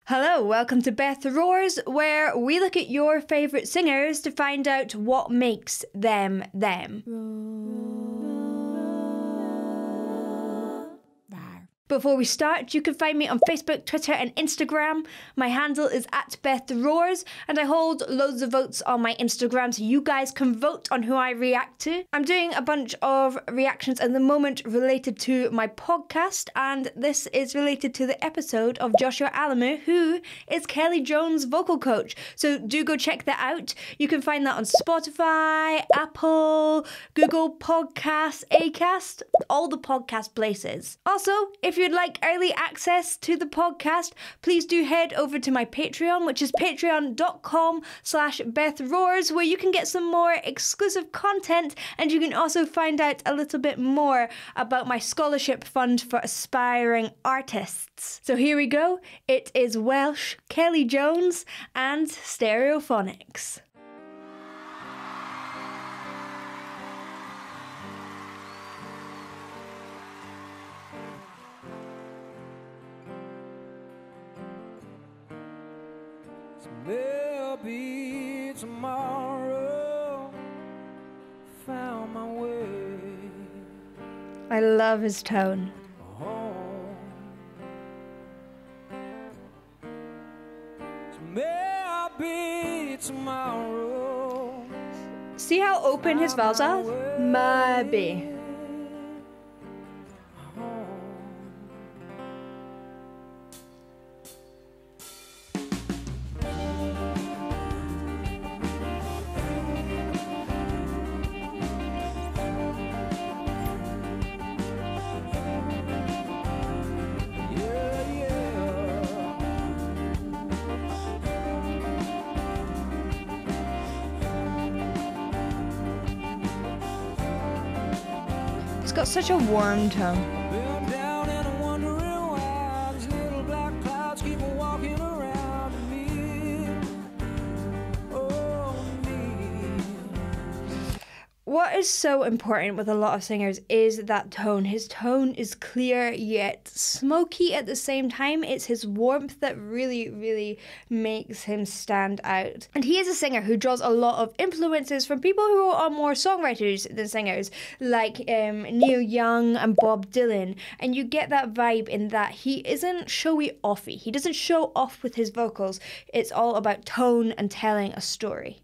Hello, welcome to Beth Roars, where we look at your favourite singers to find out what makes them them. Before we start, you can find me on Facebook, Twitter and Instagram. My handle is @BethRoars and I hold loads of votes on my Instagram so you guys can vote on who I react to. I'm doing a bunch of reactions at the moment related to my podcast, and this is related to the episode of Joshua Alamu, who is Kelly Jones' vocal coach. So do go check that out. You can find that on Spotify, Apple, Google Podcasts, Acast, all the podcast places. Also, if you'd like early access to the podcast, please do head over to my Patreon, which is patreon.com/BethRoars, where you can get some more exclusive content, and you can also find out a little bit more about my scholarship fund for aspiring artists. So here we go. It is Welsh, Kelly Jones and Stereophonics. Maybe tomorrow found my way. I love his tone. Home. Maybe tomorrow. See how open his vowels are? Maybe. It's got such a warm tone. Been down and I'm wondering why these little black clouds keep walking around me. Oh, me. What is so important with a lot of singers is that tone. His tone is clear yet smoky at the same time. It's his warmth that really, really makes him stand out. And he is a singer who draws a lot of influences from people who are more songwriters than singers, like Neil Young and Bob Dylan. And you get that vibe in that he isn't showy-offy. He doesn't show off with his vocals. It's all about tone and telling a story.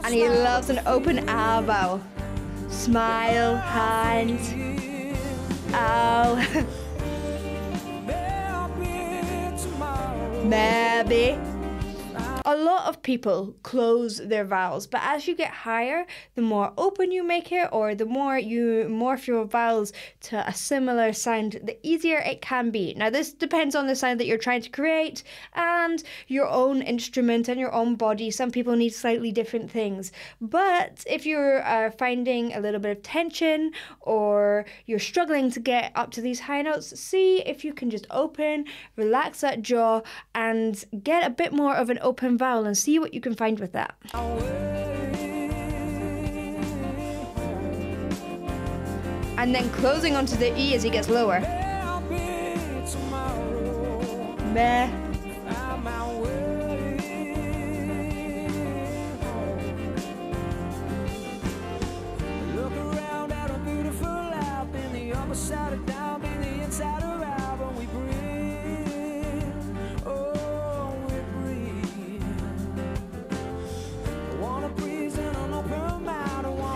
And he loves an open R vowel. Smile, hand, ow. Maybe. A lot of people close their vowels, but as you get higher, the more open you make it, or the more you morph your vowels to a similar sound, the easier it can be. Now, this depends on the sound that you're trying to create and your own instrument and your own body. Some people need slightly different things. But if you're finding a little bit of tension or you're struggling to get up to these high notes, see if you can just open, relax that jaw, and get a bit more of an open vowel and see what you can find with that. And then closing onto the E as he gets lower. Meh. Look around at a beautiful life in the upper side of down, in the inside of out when we breathe.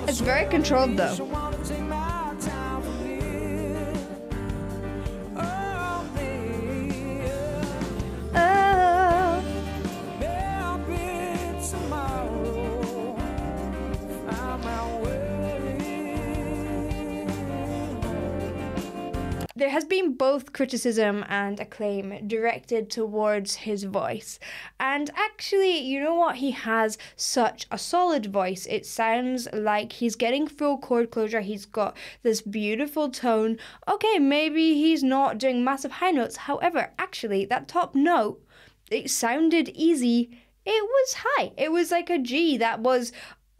It's very controlled though. There has been both criticism and acclaim directed towards his voice. And actually, you know what? He has such a solid voice. It sounds like he's getting full chord closure. He's got this beautiful tone. Okay, maybe he's not doing massive high notes. However, actually, that top note, it sounded easy. It was high. It was like a G that was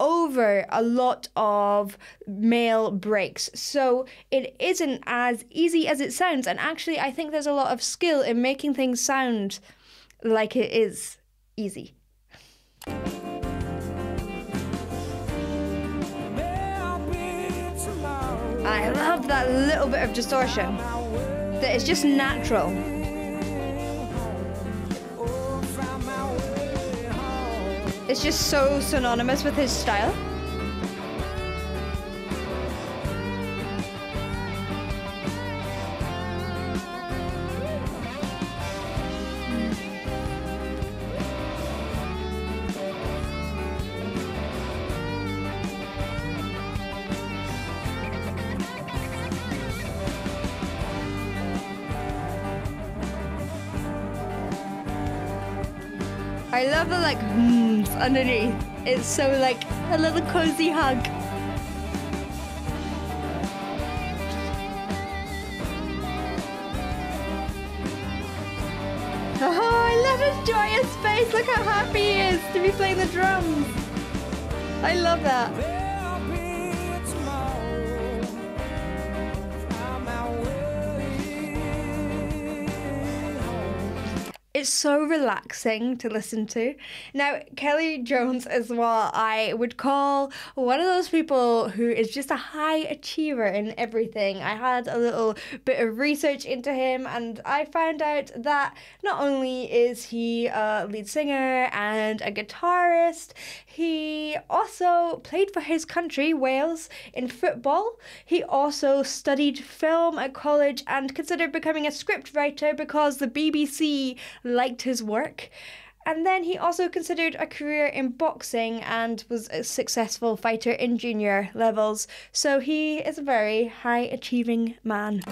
over a lot of male breaks. So it isn't as easy as it sounds. And actually, I think there's a lot of skill in making things sound like it is easy. I love that little bit of distortion. That is just natural. It's just so synonymous with his style. I love the like underneath. It's so like a little cozy hug. Oh, I love his joyous face. Look how happy he is to be playing the drums. I love that. It's so relaxing to listen to. Now, Kelly Jones is what I would call one of those people who is just a high achiever in everything. I had a little bit of research into him and I found out that not only is he a lead singer and a guitarist, he also played for his country, Wales, in football. He also studied film at college and considered becoming a script writer because the BBC liked his work. And then he also considered a career in boxing and was a successful fighter in junior levels. So he is a very high achieving man.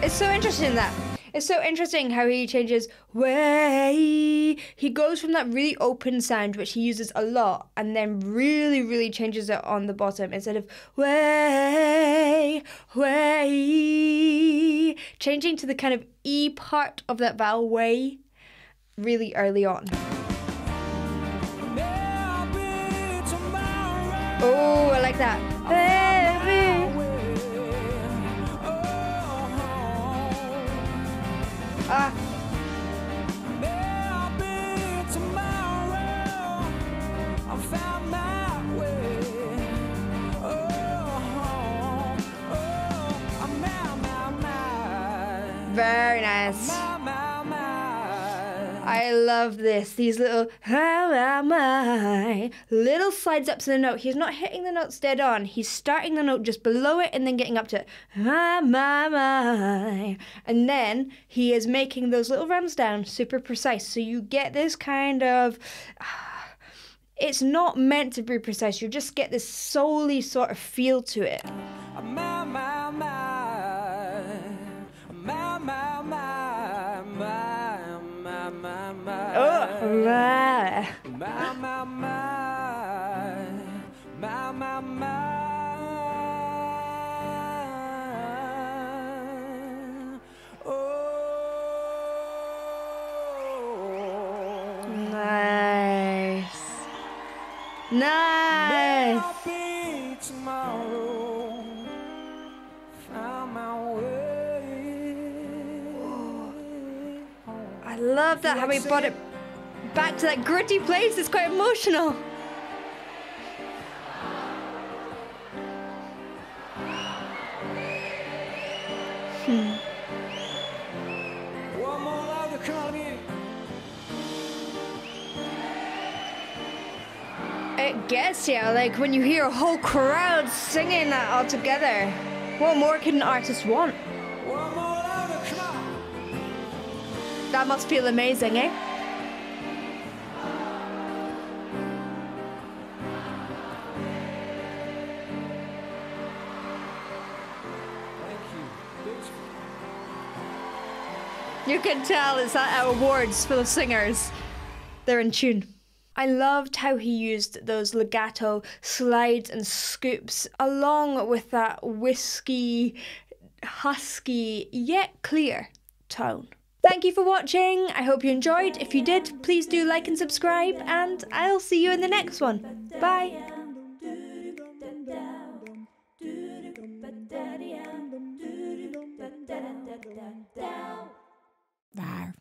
It's so interesting that. It's so interesting how he changes way. He goes from that really open sound, which he uses a lot, and then really, really changes it on the bottom instead of way, way. Changing to the kind of E part of that vowel, way, really early on. Oh, I like that. Very nice. I love this. These little little slides up to the note. He's not hitting the notes dead on. He's starting the note just below it and then getting up to it. And then he is making those little runs down super precise. So you get this kind of... It's not meant to be precise. You just get this soul-y sort of feel to it. Nice. I love that, how we brought it back to that gritty place. It's quite emotional. It gets you, like when you hear a whole crowd singing that all together. What more could an artist want? That must feel amazing, eh? You can tell it's at awards for the singers. They're in tune. I loved how he used those legato slides and scoops along with that whiskey, husky, yet clear tone. Thank you for watching. I hope you enjoyed. If you did, please do like and subscribe, and I'll see you in the next one. Bye. Bye.